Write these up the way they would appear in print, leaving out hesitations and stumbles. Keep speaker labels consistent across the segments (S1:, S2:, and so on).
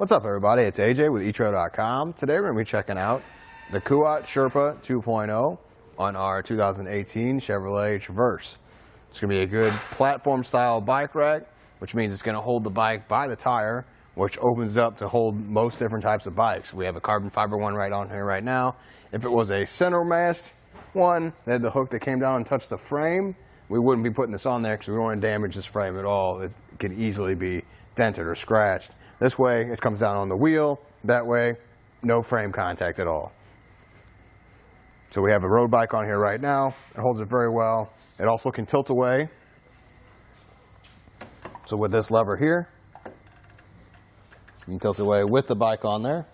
S1: What's up, everybody? It's Ajay with etrailer.com. Today we're going to be checking out the Kuat Sherpa 2.0 on our 2018 Chevrolet Traverse. It's going to be a good platform style bike rack, which means it's going to hold the bike by the tire, which opens up to hold most different types of bikes. We have a carbon fiber one right on here right now. If it was a center mast one that had the hook that came down and touched the frame, we wouldn't be putting this on there because we don't want to damage this frame at all. It could easily be dented or scratched. This way, it comes down on the wheel. That way, no frame contact at all. So we have a road bike on here right now. It holds it very well. It also can tilt away. So with this lever here, you can tilt away with the bike on there.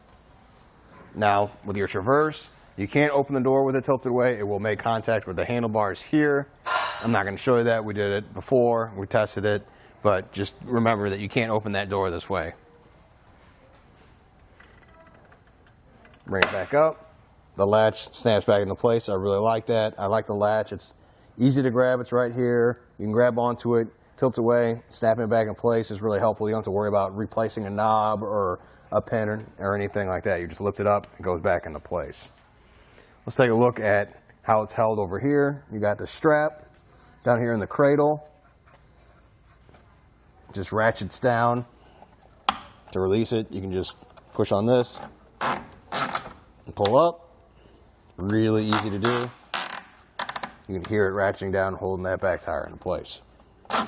S1: Now, with your Traverse, you can't open the door with it tilted away. It will make contact with the handlebars here. I'm not going to show you that. We did it before. We tested it. But just remember that you can't open that door this way. Bring it back up. The latch snaps back into place. I really like that. I like the latch. It's easy to grab. It's right here. You can grab onto it, tilt away, snapping it back in place is really helpful. You don't have to worry about replacing a knob or a pin or anything like that. You just lift it up, it goes back into place. Let's take a look at how it's held over here. You got the strap down here in the cradle. Just ratchets down. To release it, you can just push on this and pull up. Really easy to do. You can hear it ratcheting down, holding that back tire into place. I'm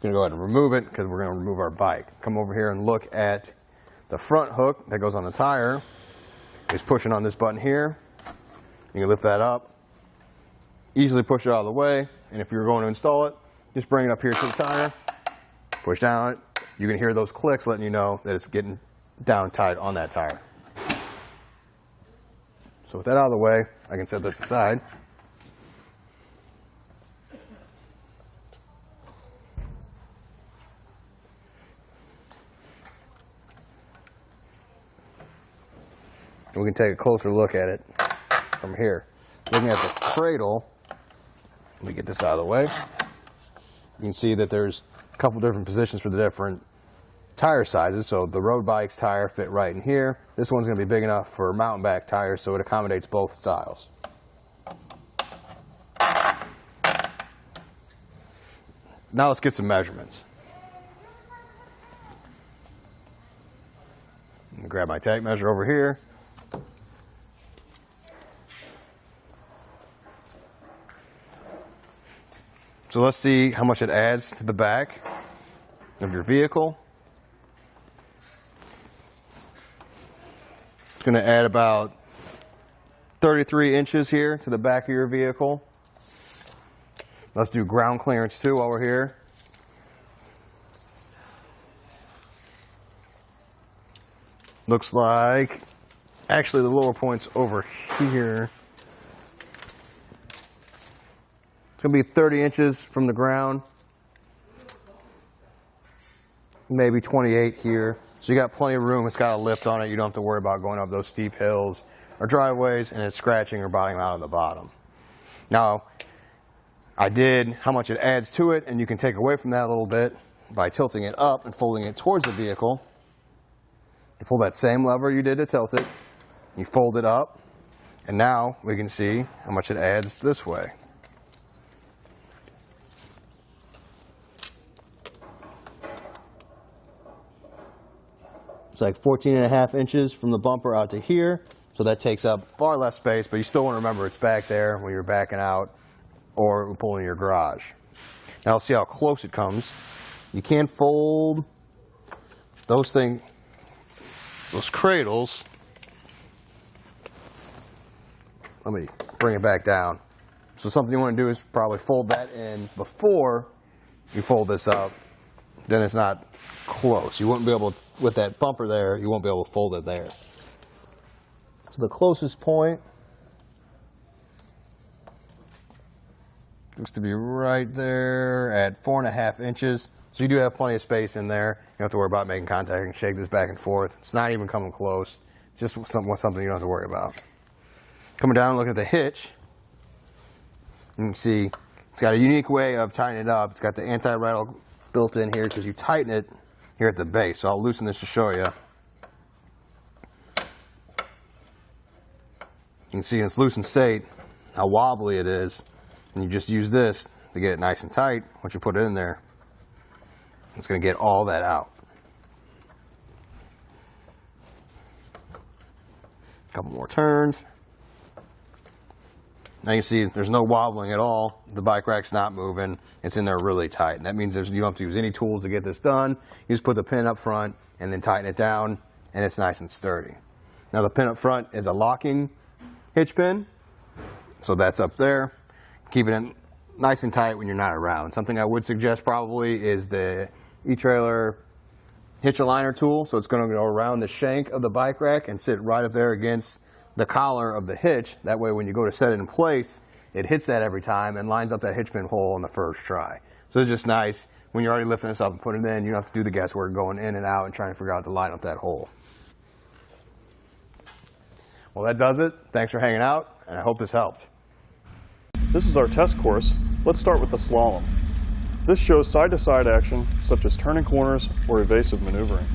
S1: going to go ahead and remove it because we're going to remove our bike. Come over here and look at the front hook that goes on the tire. It's pushing on this button here. You can lift that up, easily push it out of the way, and if you're going to install it, just bring it up here to the tire, push down on it. You can hear those clicks letting you know that it's getting down tight on that tire. So with that out of the way, I can set this aside. And we can take a closer look at it from here. Looking at the cradle, let me get this out of the way. You can see that there's a couple different positions for the different tire sizes. So the road bike's tire fit right in here. This one's going to be big enough for mountain bike tires, so it accommodates both styles. Now let's get some measurements. I'm going to grab my tape measure over here. So let's see how much it adds to the back of your vehicle. It's going to add about 33 inches here to the back of your vehicle. Let's do ground clearance too while we're here. Looks like, actually the lower point's over here. It's going to be 30 inches from the ground, maybe 28 here. So you got plenty of room. It's got a lift on it. You don't have to worry about going up those steep hills or driveways and it's scratching or bottoming out on the bottom. Now, I did how much it adds to it, and you can take away from that a little bit by tilting it up and folding it towards the vehicle. You pull that same lever you did to tilt it, you fold it up, and now we can see how much it adds this way. It's like 14.5 inches from the bumper out to here, so that takes up far less space, but you still want to remember it's back there when you're backing out or pulling your garage. Now let's see how close it comes. You can fold those cradles. Let me bring it back down. So something you want to do is probably fold that in before you fold this up. Then it's not close. You wouldn't be able to, with that bumper there, you won't be able to fold it there. So the closest point looks to be right there at 4.5 inches. So you do have plenty of space in there. You don't have to worry about making contact and shake this back and forth. It's not even coming close. Just something you don't have to worry about. Coming down and looking at the hitch, you can see it's got a unique way of tightening it up. It's got the anti-rattle built in here because you tighten it here at the base. So I'll loosen this to show you. You can see in its loosened state how wobbly it is, and you just use this to get it nice and tight. Once you put it in there, it's going to get all that out. A couple more turns. Now you see there's no wobbling at all. The bike rack's not moving. It's in there really tight. And that means you don't have to use any tools to get this done. You just put the pin up front and then tighten it down, and it's nice and sturdy. Now the pin up front is a locking hitch pin, so that's up there, keeping it nice and tight when you're not around. Something I would suggest probably is the etrailer hitch aligner tool. So it's going to go around the shank of the bike rack and sit right up there against the collar of the hitch. That way when you go to set it in place, it hits that every time and lines up that hitch pin hole on the first try. So it's just nice when you're already lifting this up and putting it in, you don't have to do the guesswork going in and out and trying to figure out how to line up that hole. Well, that does it. Thanks for hanging out, and I hope this helped.
S2: This is our test course. Let's start with the slalom. This shows side-to-side action, such as turning corners or evasive maneuvering.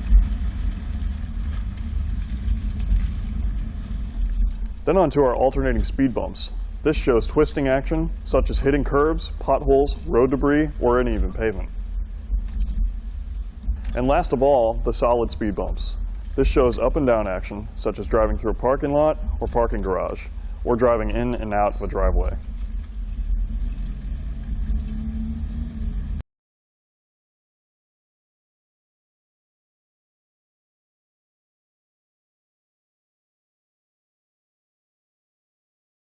S2: Then on to our alternating speed bumps. This shows twisting action, such as hitting curbs, potholes, road debris, or uneven pavement. And last of all, the solid speed bumps. This shows up and down action, such as driving through a parking lot or parking garage, or driving in and out of a driveway.